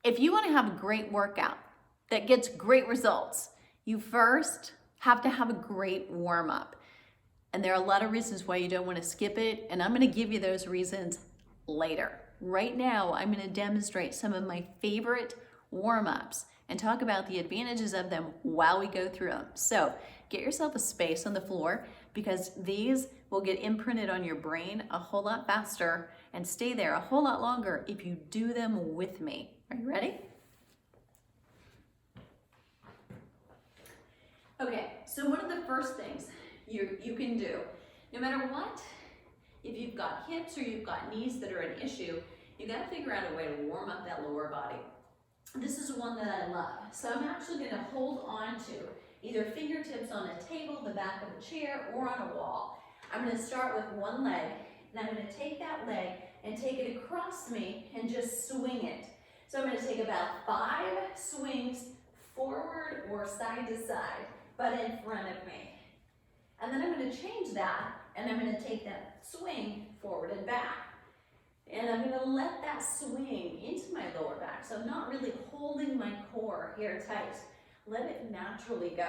If you want to have a great workout that gets great results, you first have to have a great warm up. And there are a lot of reasons why you don't want to skip it, and I'm going to give you those reasons later. Right now, I'm going to demonstrate some of my favorite warm-ups and talk about the advantages of them while we go through them. So get yourself a space on the floor, because these will get imprinted on your brain a whole lot faster and stay there a whole lot longer if you do them with me. Are you ready? Okay, so one of the first things you can do, no matter what, if you've got hips or you've got knees that are an issue, you gotta figure out a way to warm up that lower body. This is one that I love. So I'm actually gonna hold on to either fingertips on a table, the back of a chair, or on a wall. I'm gonna start with one leg, and I'm gonna take that leg and take it across me and just swing it. So I'm gonna take about 5 swings forward or side to side, but in front of me. And then I'm gonna change that, and I'm gonna take that swing forward and back. And I'm gonna let that swing into my lower back. So I'm not really holding my core here tight. Let it naturally go.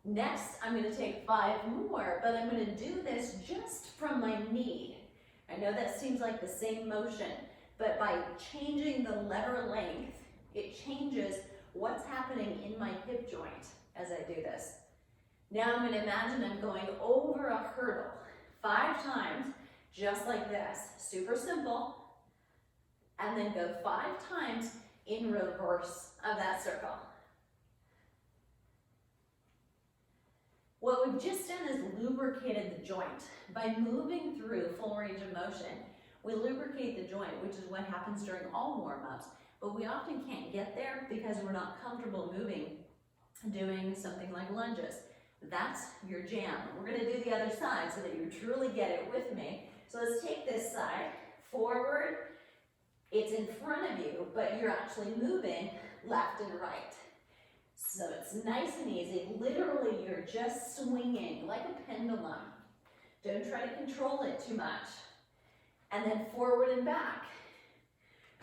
Next, I'm gonna take 5 more, but I'm gonna do this just from my knee. I know that seems like the same motion, but by changing the lever length, it changes what's happening in my hip joint as I do this. Now I'm going to imagine I'm going over a hurdle 5 times, just like this. Super simple. And then go 5 times in reverse of that circle. What we've just done is lubricated the joint. By moving through full range of motion, we lubricate the joint, which is what happens during all warm-ups, but we often can't get there because we're not comfortable moving, doing something like lunges. That's your jam. We're gonna do the other side so that you truly get it with me. So let's take this side forward. It's in front of you, but you're actually moving left and right. So it's nice and easy. Literally, you're just swinging like a pendulum. Don't try to control it too much. And then forward and back.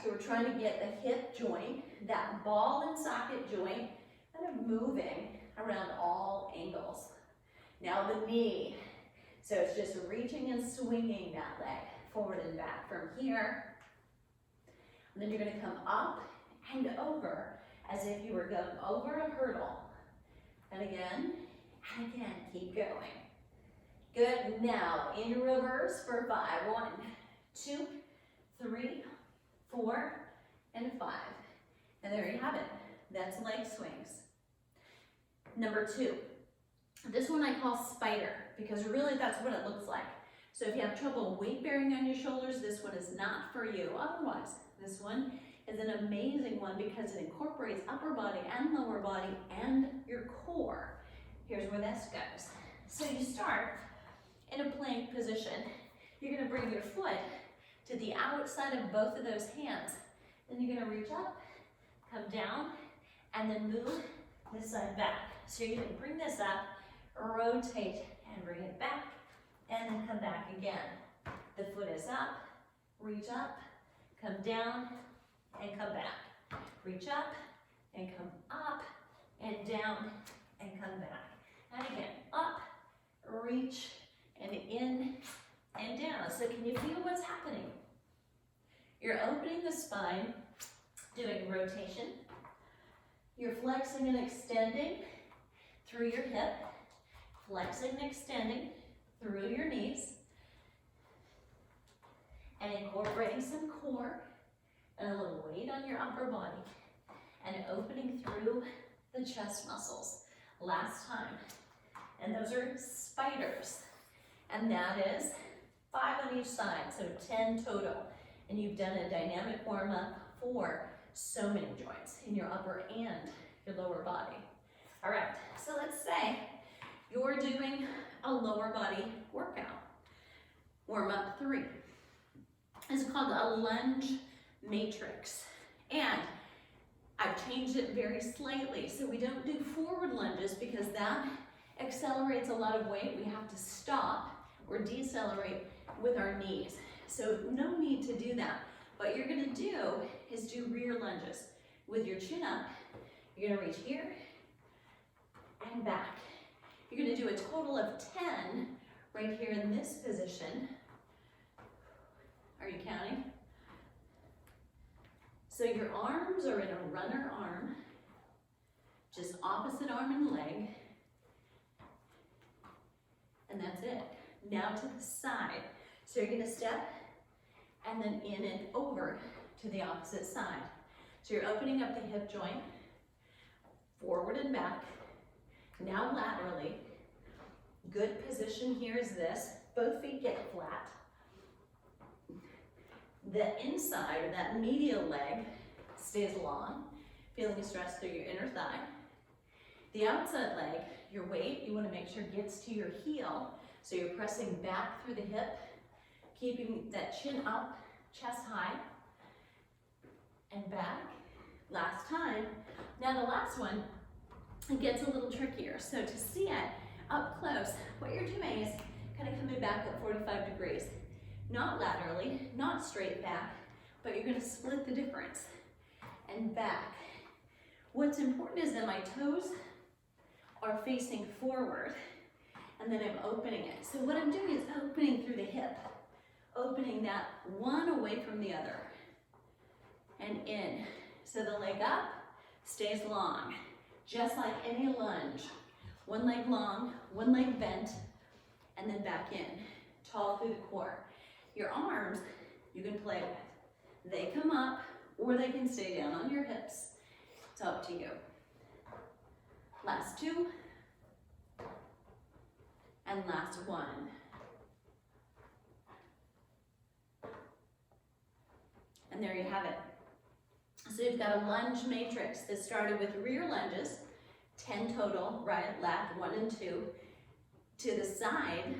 So we're trying to get the hip joint, that ball and socket joint, kind of moving around all angles. Now the knee. So it's just reaching and swinging that leg forward and back from here. And then you're going to come up and over as if you were going over a hurdle. And again, keep going. Good. Now in reverse for 5. 1, 2, 3, 4, and 5. And there you have it. That's leg swings. Number 2. This one I call spider, because really that's what it looks like. So if you have trouble weight bearing on your shoulders, this one is not for you. Otherwise, this one is an amazing one because it incorporates upper body and lower body and your core. Here's where this goes. So you start in a plank position. You're going to bring your foot to the outside of both of those hands. Then you're going to reach up, come down, and then move this side back. So you're going to bring this up, rotate, and bring it back, and then come back again. The foot is up, reach up, come down, and come back. Reach up, and come up, and down, and come back. And again, up, reach, and in, and down. So can you feel what's happening? You're opening the spine, doing rotation. You're flexing and extending through your hip, flexing and extending through your knees, and incorporating some core and a little weight on your upper body, and opening through the chest muscles. Last time. And those are spiders. And that is 5 on each side, so 10 total. And you've done a dynamic warm-up for so many joints in your upper and your lower body. All right, so let's say you're doing a lower body workout. Warm-up 3. It's called a lunge matrix. And I've changed it very slightly, so we don't do forward lunges because that accelerates a lot of weight. We have to stop or decelerate with our knees. So no need to do that. What you're gonna do is do rear lunges. With your chin up, you're gonna reach here and back. You're gonna do a total of 10 right here in this position. Are you counting? So your arms are in a runner arm, just opposite arm and leg, and that's it. Now to the side. So you're gonna step and then in and over to the opposite side. So you're opening up the hip joint, forward and back, now laterally. Good position here is this, both feet get flat. The inside, or that medial leg, stays long, feeling stress through your inner thigh. The outside leg, your weight, you want to make sure gets to your heel, so you're pressing back through the hip, keeping that chin up, chest high, and back. Last time. Now the last one, it gets a little trickier. So to see it up close, what you're doing is kind of coming back at 45 degrees. Not laterally, not straight back, but you're gonna split the difference and back. What's important is that my toes are facing forward and then I'm opening it. So what I'm doing is opening through the hip, opening that one away from the other and in. So the leg up stays long, just like any lunge. One leg long, one leg bent, and then back in, tall through the core. Your arms, you can play with. They come up, or they can stay down on your hips. It's up to you. Last two, and last one. And there you have it. So you've got a lunge matrix that started with rear lunges, 10 total, right, left, 1 and 2, to the side,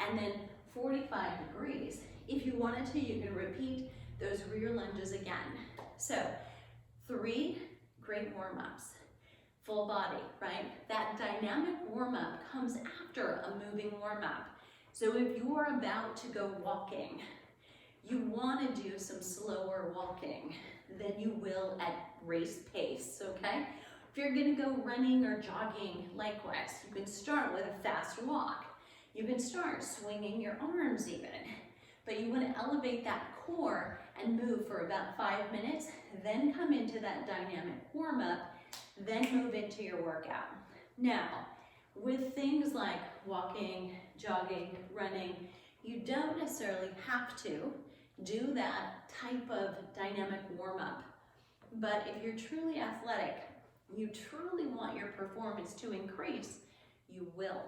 and then 45 degrees. If you wanted to, you can repeat those rear lunges again. So 3 great warm-ups, full body, right? That dynamic warm-up comes after a moving warm-up. So if you're about to go walking, you want to do some slower walking than you will at race pace, okay? If you're gonna go running or jogging, likewise, you can start with a fast walk. You can start swinging your arms even, but you wanna elevate that core and move for about 5 minutes, then come into that dynamic warm-up, then move into your workout. Now, with things like walking, jogging, running, you don't necessarily have to do that type of dynamic warm-up. But if you're truly athletic, you truly want your performance to increase, you will.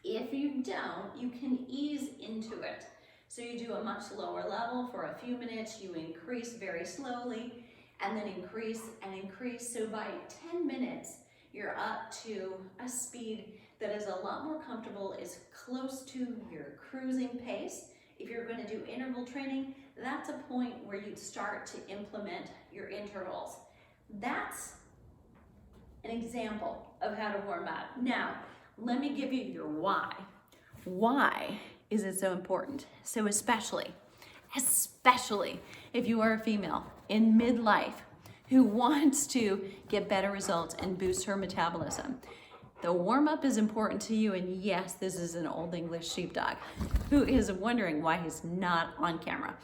If you don't, you can ease into it. So you do a much lower level for a few minutes, you increase very slowly, and then increase and increase. So by 10 minutes, you're up to a speed that is a lot more comfortable, is close to your cruising pace. If you're going to do interval training, that's a point where you start to implement your intervals. That's an example of how to warm up. Now, let me give you your why. Why is it so important? So especially if you are a female in midlife who wants to get better results and boost her metabolism. The warm-up is important to you, and yes, this is an old English sheepdog who is wondering why he's not on camera.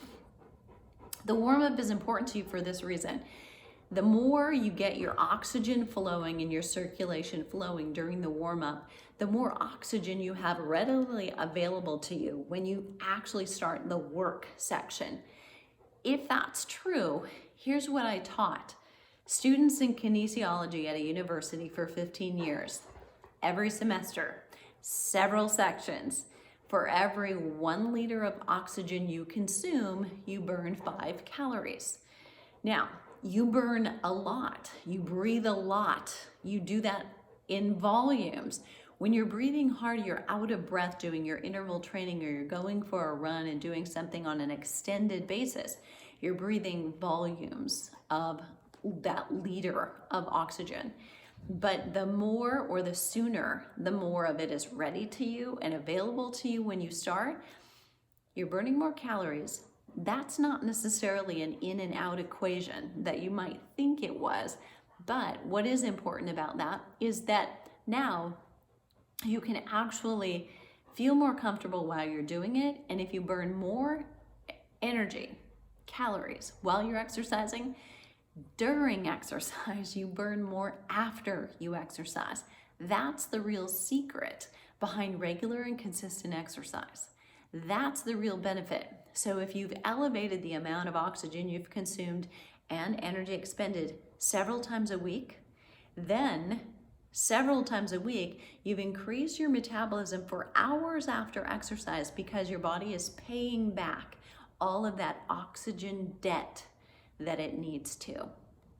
The warm-up is important to you for this reason. The more you get your oxygen flowing and your circulation flowing during the warm-up, the more oxygen you have readily available to you when you actually start the work section. If that's true, here's what I taught students in kinesiology at a university for 15 years. Every semester, several sections. For every 1 liter of oxygen you consume, you burn 5 calories. Now, you burn a lot, you breathe a lot, you do that in volumes. When you're breathing hard, you're out of breath doing your interval training, or you're going for a run and doing something on an extended basis. You're breathing volumes of that liter of oxygen. But the more or the sooner, the more of it is ready to you and available to you when you start, you're burning more calories, that's not necessarily an in and out equation that you might think it was. But what is important about that is that now you can actually feel more comfortable while you're doing it. And if you burn more energy, calories, while you're exercising, during exercise, you burn more after you exercise. That's the real secret behind regular and consistent exercise. That's the real benefit. So if you've elevated the amount of oxygen you've consumed and energy expended several times a week, then several times a week, you've increased your metabolism for hours after exercise because your body is paying back all of that oxygen debt that it needs to.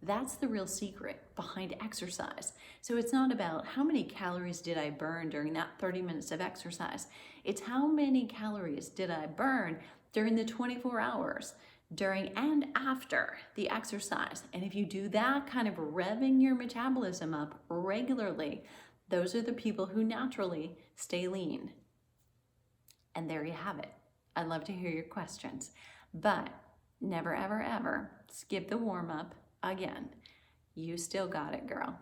That's the real secret behind exercise. So it's not about how many calories did I burn during that 30 minutes of exercise. It's how many calories did I burn during the 24 hours during and after the exercise. And if you do that kind of revving your metabolism up regularly, those are the people who naturally stay lean. And there you have it. I'd love to hear your questions, but never, ever, ever skip the warm up again. You still got it, girl.